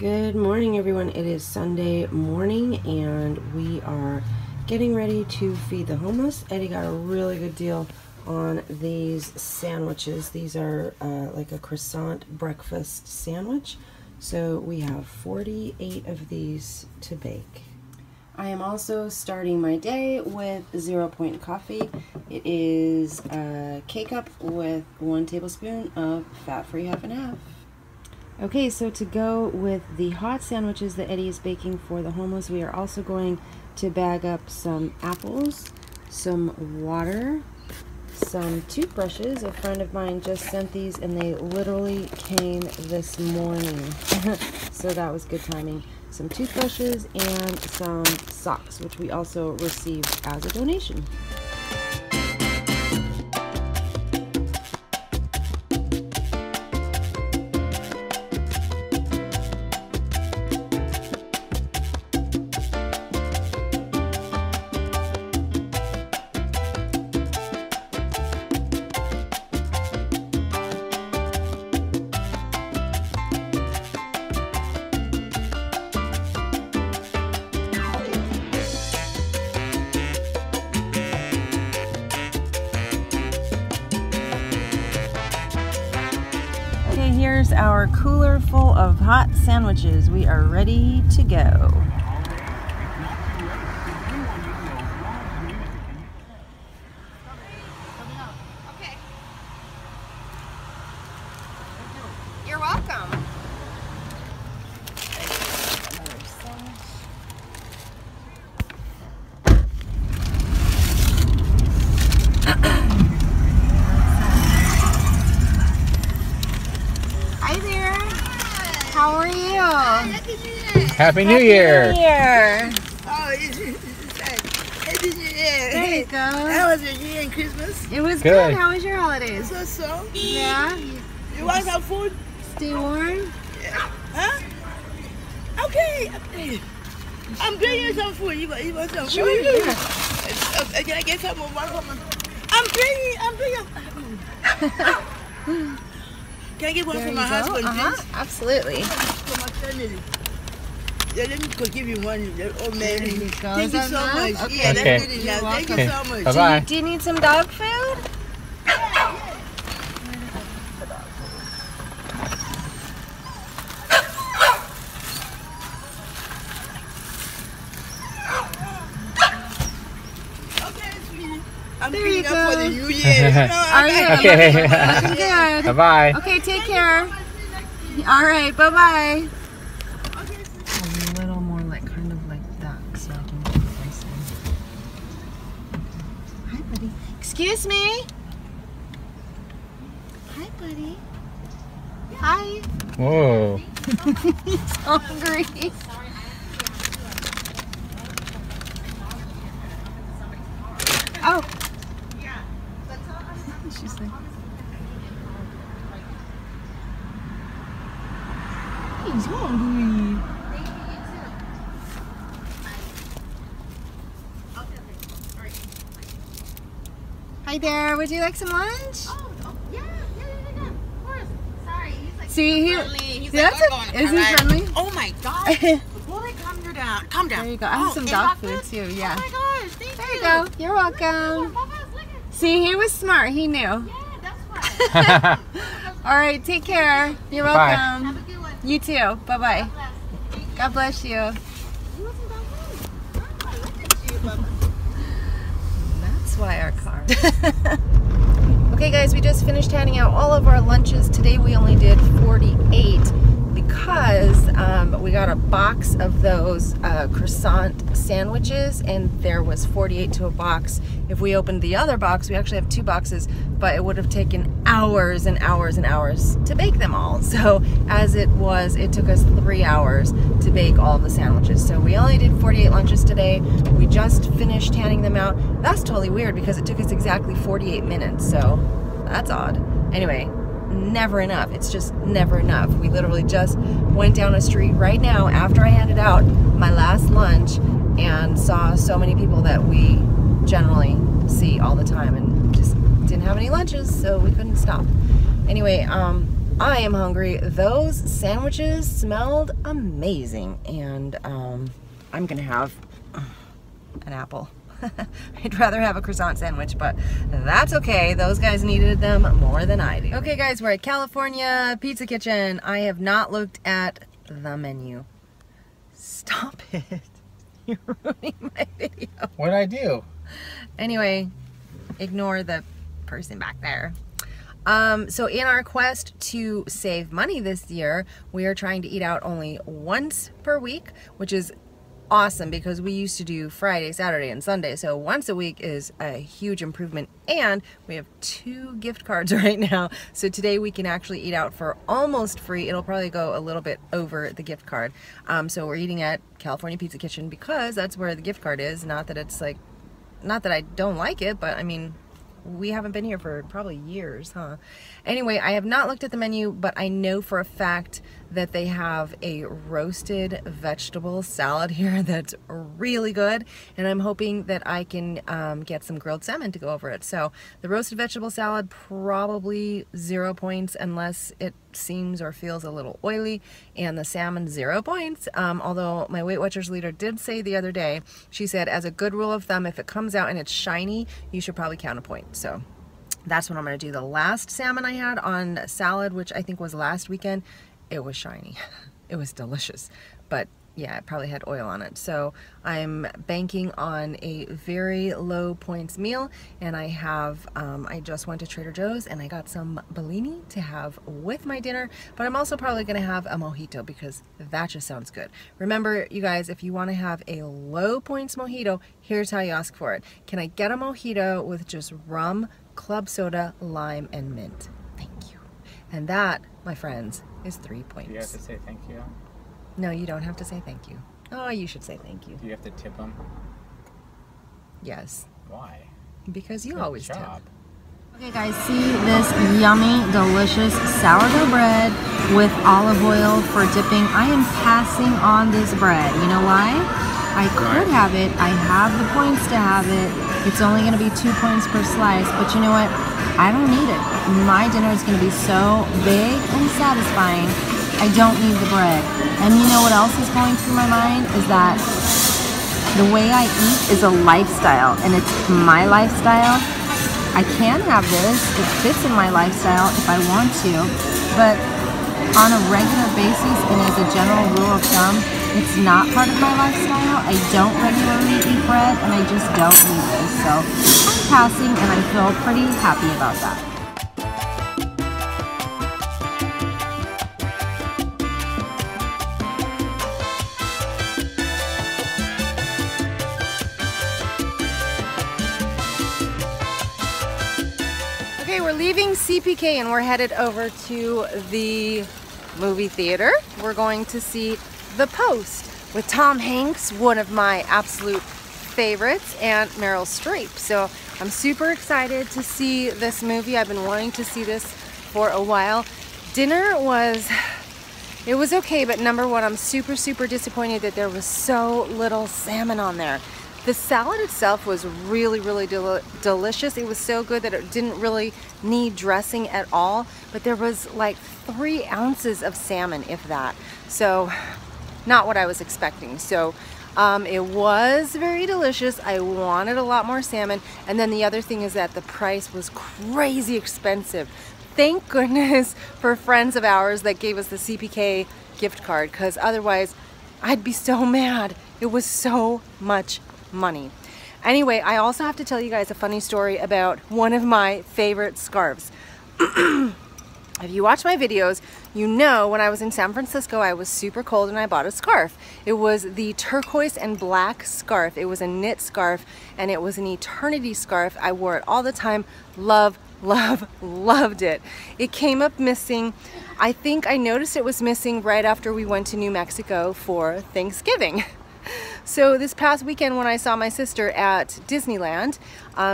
Good morning, everyone. It is Sunday morning and we are getting ready to feed the homeless. Eddie got a really good deal on these sandwiches. These are like a croissant breakfast sandwich. So we have 48 of these to bake. I am also starting my day with 0 Point coffee. It is a K-cup with 1 tablespoon of fat-free half and half. Okay, so to go with the hot sandwiches that Eddie is baking for the homeless, we are also going to bag up some apples, some water, some toothbrushes. A friend of mine just sent these and they literally came this morning. So that was good timing. Some toothbrushes and some socks, which we also received as a donation. Here's our cooler full of hot sandwiches. We are ready to go. Okay. You're welcome. How are you? Happy New Year! Happy New Year! Oh, Happy New Year! There you go. How was your New Year and Christmas? It was good. How was your holidays? So. Yeah? You want some food? Stay warm? Yeah. Huh? Okay. I'm bringing you some food. You want some food? Sure, yeah. Can I get some more? I'm bringing. Can I get one for my husband, please? Absolutely. For my family. Yeah, let me go give you one, old man. There you go. Thank you so much. Okay. Yeah, Okay. that's good enough. Thank you so much. Bye-bye. Do you need some dog food? I'm There you cleaning up for go. the New Year. Are you? Okay. Good. Bye-bye. Okay, take care. All right, bye-bye. A little more like kind of like that, so I can get this in. Hi, buddy. Excuse me. Hi, buddy. Hi. Whoa. He's hungry. Oh. She's like, he's hungry. Hi there, would you like some lunch? Oh, yeah, of course. Sorry, he's like See, friendly. He's that's like, it. Is he friendly? Oh my gosh. Boy, calm down. Calm down. There you go. I have some dog food too, yeah. Oh my gosh, thank There you go. You're welcome. See, he was smart. He knew. Yeah, that's why. All right, take care. You're Bye. welcome. Have a good one. You too. Bye-bye. God bless you. You want some dog food? Oh, look at you, Bubba. That's why our car. Okay, guys, we just finished handing out all of our lunches. Today we only did 48 because we got a box of those croissant sandwiches and there was 48 to a box. If we opened the other box, we actually have 2 boxes, but it would have taken hours and hours and hours to bake them all. So as it was, it took us 3 hours to bake all of the sandwiches. So we only did 48 lunches today. We just finished handing them out. That's totally weird because it took us exactly 48 minutes. So that's odd. Anyway, never enough. It's just never enough. We literally just went down a street right now after I handed out my last lunch and saw so many people that we generally see all the time and just didn't have any lunches, so we couldn't stop. Anyway, I am hungry. Those sandwiches smelled amazing, and I'm gonna have an apple. I'd rather have a croissant sandwich, but that's okay. Those guys needed them more than I do. Okay guys, we're at California Pizza Kitchen. I have not looked at the menu. Stop it. You're ruining my video. What'd I do? Anyway, ignore the person back there. So in our quest to save money this year, we are trying to eat out only once per week, which is awesome because we used to do Friday, Saturday, and Sunday. So once a week is a huge improvement, and we have 2 gift cards right now. So today we can actually eat out for almost free. It'll probably go a little bit over the gift card. So we're eating at California Pizza Kitchen because that's where the gift card is. Not that it's like, not that I don't like it, but I mean, we haven't been here for probably years, huh? Anyway, I have not looked at the menu, but I know for a fact that they have a roasted vegetable salad here that's really good, and I'm hoping that I can get some grilled salmon to go over it. So the roasted vegetable salad, probably 0 points unless it seems or feels a little oily, and the salmon 0 points. Although my Weight Watchers leader did say the other day, she said as a good rule of thumb, if it comes out and it's shiny, you should probably count a point. So that's what I'm going to do. The last salmon I had on salad, which I think was last weekend, it was shiny. It was delicious, but yeah, it probably had oil on it. So I'm banking on a very low points meal, and I have I just went to Trader Joe's and I got some Bellini to have with my dinner, but I'm also probably gonna have a mojito because that just sounds good. Remember, you guys, if you want to have a low points mojito, here's how you ask for it. Can I get a mojito with just rum, club soda, lime, and mint? Thank you. And that, my friends, is 3 points. Do you have to say thank you? No, you don't have to say thank you. Oh, you should say thank you. Do you have to tip them? Yes. Why? Because you Good always job. tip. Okay guys, see this yummy, delicious sourdough bread with olive oil for dipping. I am passing on this bread. You know why? I could have it. I have the points to have it. It's only going to be 2 points per slice, but you know what? I don't need it. My dinner is going to be so big and satisfying. I don't need the bread. And you know what else is going through my mind is that the way I eat is a lifestyle, and it's my lifestyle. I can have this. It fits in my lifestyle if I want to, but on a regular basis and as a general rule of thumb, it's not part of my lifestyle. I don't regularly eat bread, and I just don't need this. So I'm passing, and I feel pretty happy about that. Okay, we're leaving CPK and we're headed over to the movie theater. We're going to see The Post with Tom Hanks, one of my absolute favorites, and Meryl Streep. So I'm super excited to see this movie. I've been wanting to see this for a while. Dinner was, it was okay, but number one, I'm super disappointed that there was so little salmon on there. The salad itself was really delicious. It was so good that it didn't really need dressing at all, but there was like 3 ounces of salmon, if that. So not what I was expecting. So it was very delicious. I wanted a lot more salmon. And then the other thing is that the price was crazy expensive. Thank goodness for friends of ours that gave us the CPK gift card, because otherwise I'd be so mad. It was so much money. Anyway, I also have to tell you guys a funny story about one of my favorite scarves. If you watch my videos, you know when I was in San Francisco, I was super cold and I bought a scarf. It was the turquoise and black scarf. It was a knit scarf, and it was an eternity scarf. I wore it all the time. Loved it. It came up missing. I think I noticed it was missing right after we went to New Mexico for Thanksgiving. So this past weekend when I saw my sister at Disneyland,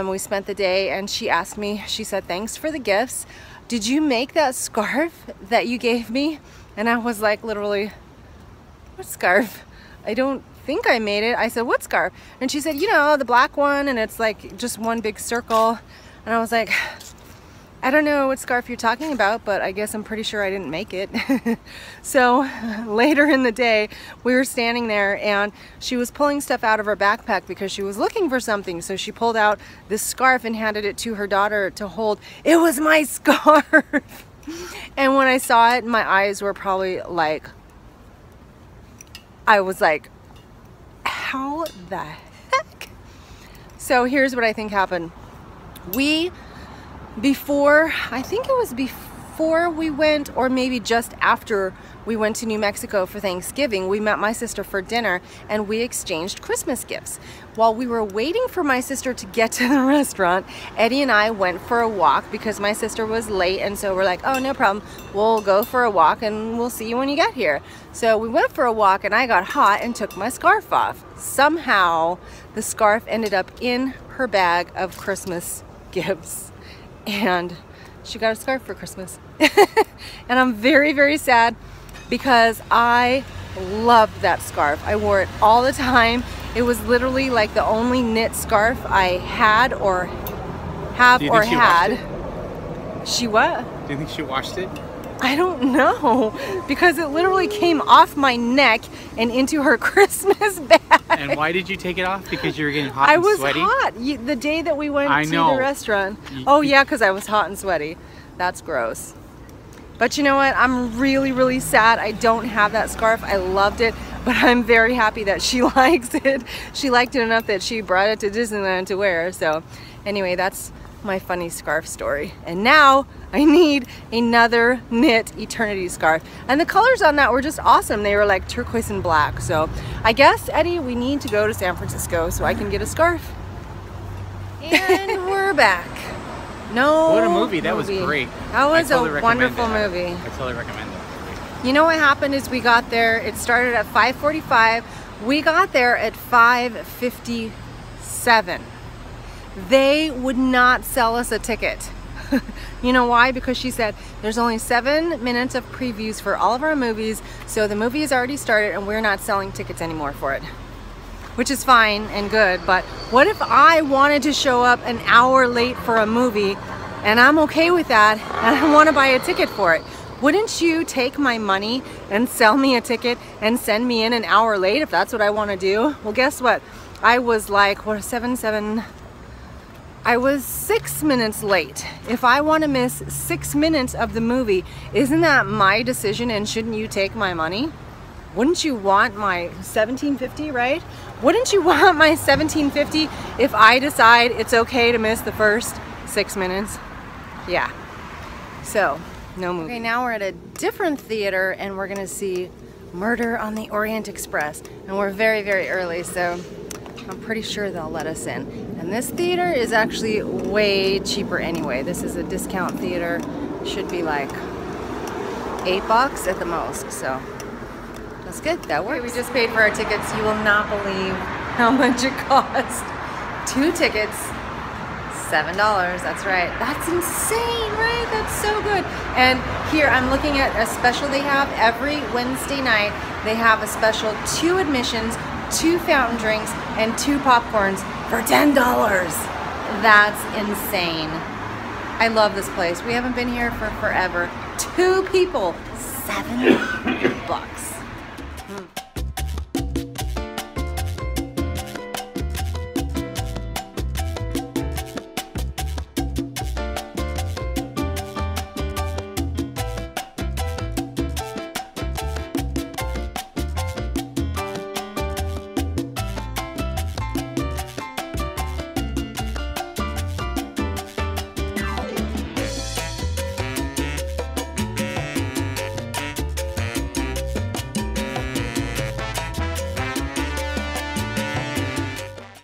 we spent the day, and she asked me, she said, "Thanks for the gifts. Did you make that scarf that you gave me?" And I was like, literally, "What scarf? I don't think I made it." I said, "What scarf?" And she said, "You know, the black one, and it's like just one big circle." And I was like, I don't know what scarf you're talking about, but I guess I'm pretty sure I didn't make it. So later in the day, we were standing there and she was pulling stuff out of her backpack because she was looking for something. So she pulled out this scarf and handed it to her daughter to hold. It was my scarf. And when I saw it, my eyes were probably like, I was like, how the heck? So here's what I think happened. I think it was before we went, or maybe just after we went to New Mexico for Thanksgiving, we met my sister for dinner and we exchanged Christmas gifts. While we were waiting for my sister to get to the restaurant, Eddie and I went for a walk because my sister was late, and so we're like, oh, no problem, we'll go for a walk and we'll see you when you get here. So we went for a walk and I got hot and took my scarf off. Somehow the scarf ended up in her bag of Christmas gifts, and she got a scarf for Christmas. And I'm very, very sad because I loved that scarf. I wore it all the time. It was literally like the only knit scarf I had or have or had. She what? Do you think she washed it? I don't know, because it literally came off my neck and into her Christmas bag. And why did you take it off? Because you were getting hot and sweaty? I was hot. The day that we went to the restaurant. Oh yeah, because I was hot and sweaty. That's gross. But you know what? I'm really, really sad I don't have that scarf. I loved it, but I'm very happy that she likes it. She liked it enough that she brought it to Disneyland to wear. So anyway, that's my funny scarf story. And now I need another knit eternity scarf. And the colors on that were just awesome. They were like turquoise and black. So I guess, Eddie, we need to go to San Francisco so I can get a scarf. And we're back. No. What a movie. That was great. That was a wonderful movie. I totally recommend it. You know what happened is we got there, it started at 5:45. We got there at 5:57. They would not sell us a ticket. You know why? Because she said there's only 7 minutes of previews for all of our movies, so the movie has already started and we're not selling tickets anymore for it. Which is fine and good, but what if I wanted to show up an hour late for a movie and I'm okay with that and I want to buy a ticket for it? Wouldn't you take my money and sell me a ticket and send me in an hour late if that's what I want to do? Well, guess what? I was like, I was 6 minutes late. If I want to miss 6 minutes of the movie, isn't that my decision and shouldn't you take my money? Wouldn't you want my $17.50, right? Wouldn't you want my $17.50 if I decide it's okay to miss the first 6 minutes? Yeah. So, no movie. Okay, now we're at a different theater and we're gonna see Murder on the Orient Express. And we're very, very early, so I'm pretty sure they'll let us in. And this theater is actually way cheaper anyway. This is a discount theater. Should be like $8 at the most, so that's good, that works. Okay, we just paid for our tickets. You will not believe how much it cost. 2 tickets, $7, that's right. That's insane, right? That's so good. And here, I'm looking at a special they have every Wednesday night. They have a special 2 admissions, 2 fountain drinks, and 2 popcorns for $10. That's insane. I love this place. We haven't been here for forever. 2 people, $7.